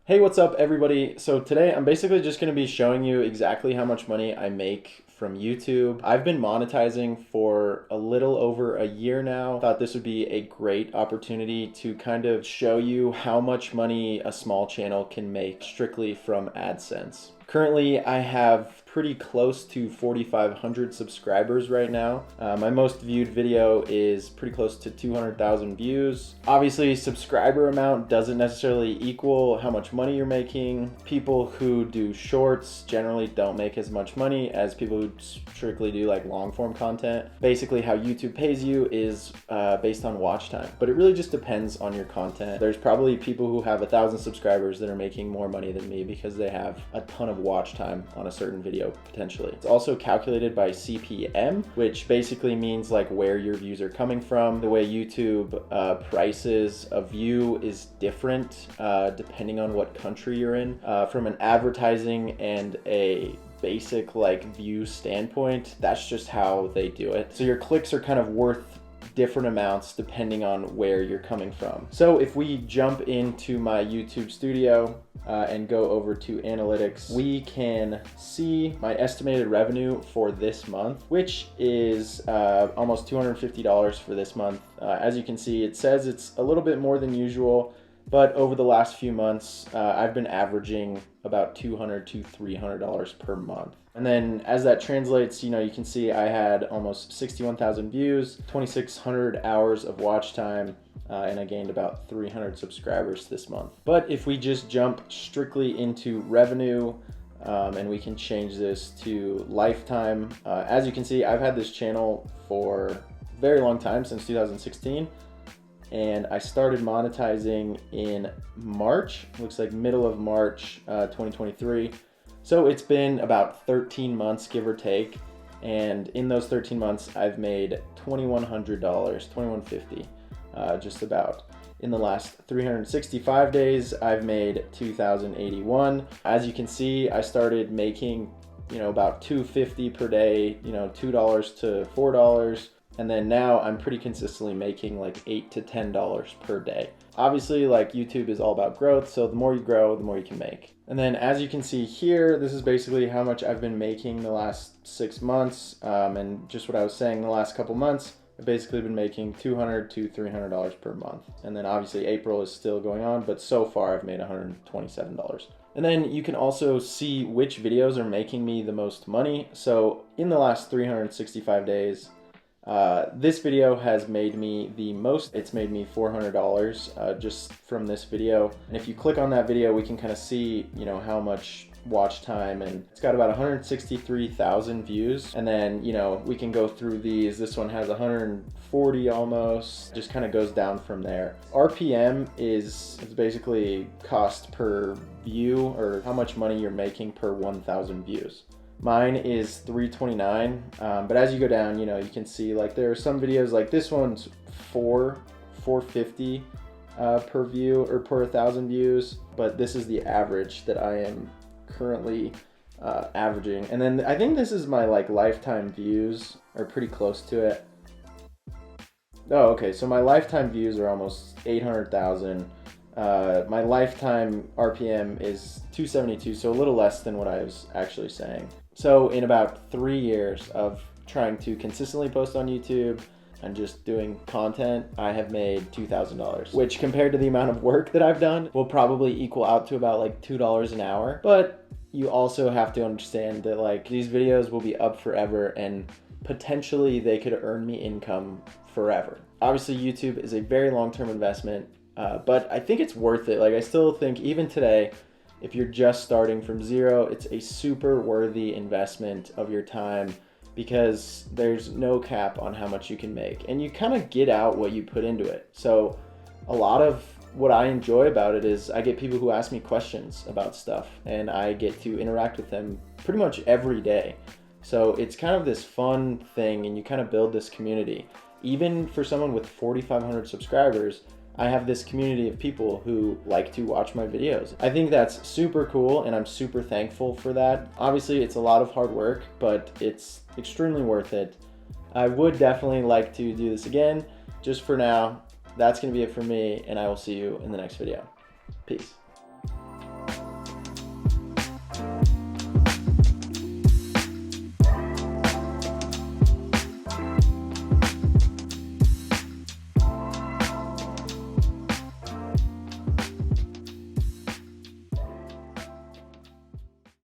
Hey, what's up everybody? So today I'm basically just going to be showing you exactly how much money I make from YouTube. I've been monetizing for a little over a year now. Thought this would be a great opportunity to kind of show you how much money a small channel can make strictly from AdSense. Currently, I have pretty close to 4,500 subscribers right now. My most viewed video is pretty close to 200,000 views. Obviously, subscriber amount doesn't necessarily equal how much money you're making. People who do shorts generally don't make as much money as people who strictly do like long form content. Basically, how YouTube pays you is based on watch time, but it really just depends on your content. There's probably people who have 1,000 subscribers that are making more money than me because they have a ton of watch time on a certain video potentially. It's also calculated by CPM, which basically means like where your views are coming from. The way YouTube prices a view is different depending on what country you're in. From an advertising and a basic like view standpoint, that's just how they do it. So your clicks are kind of worth different amounts depending on where you're coming from. So if we jump into my YouTube studio and go over to analytics, we can see my estimated revenue for this month, which is almost $250 for this month. As you can see, it says it's a little bit more than usual, but over the last few months, I've been averaging about $200 to $300 per month. And then as that translates, you can see I had almost 61,000 views, 2,600 hours of watch time, and I gained about 300 subscribers this month. But if we just jump strictly into revenue, and we can change this to lifetime. As you can see, I've had this channel for a very long time, since 2016. And I started monetizing in March, looks like middle of March 2023. So it's been about 13 months, give or take. And in those 13 months, I've made $2,100, $2,150, just about. In the last 365 days, I've made $2,081. As you can see, I started making, about $2.50 per day, $2 to $4. And then now I'm pretty consistently making like $8 to $10 per day. Obviously, like YouTube is all about growth, so the more you grow, the more you can make. And then as you can see here, this is basically how much I've been making the last 6 months. And just what I was saying, the last couple months, I've basically been making $200 to $300 per month. And then obviously April is still going on, but so far I've made $127. And then you can also see which videos are making me the most money. So in the last 365 days, this video has made me the most. It's made me $400 just from this video. And if you click on that video, we can kind of see, how much watch time, and it's got about 163,000 views. And then, we can go through these. This one has 140 almost, just kind of goes down from there. RPM is basically cost per view, or how much money you're making per 1,000 views. Mine is $329, but as you go down, you can see like there are some videos like this one's $450 per view or per 1,000 views, but this is the average that I am currently averaging. And then I think this is my like lifetime views, or pretty close to it. Oh, okay, so my lifetime views are almost 800,000. My lifetime RPM is 272, so a little less than what I was actually saying. So in about 3 years of trying to consistently post on YouTube and just doing content, I have made $2,000, which compared to the amount of work that I've done will probably equal out to about like $2 an hour. But you also have to understand that like these videos will be up forever, and potentially they could earn me income forever. Obviously, YouTube is a very long-term investment. But I think it's worth it. Like, I still think even today, if you're just starting from zero, it's a super worthy investment of your time, because there's no cap on how much you can make, and you kind of get out what you put into it. So a lot of what I enjoy about it is I get people who ask me questions about stuff, and I get to interact with them pretty much every day. So it's kind of this fun thing, and you kind of build this community. Even for someone with 4,500 subscribers, I have this community of people who like to watch my videos. I think that's super cool, and I'm super thankful for that. Obviously, it's a lot of hard work, but it's extremely worth it. I would definitely like to do this again. Just for now, that's gonna be it for me, and I will see you in the next video. Peace.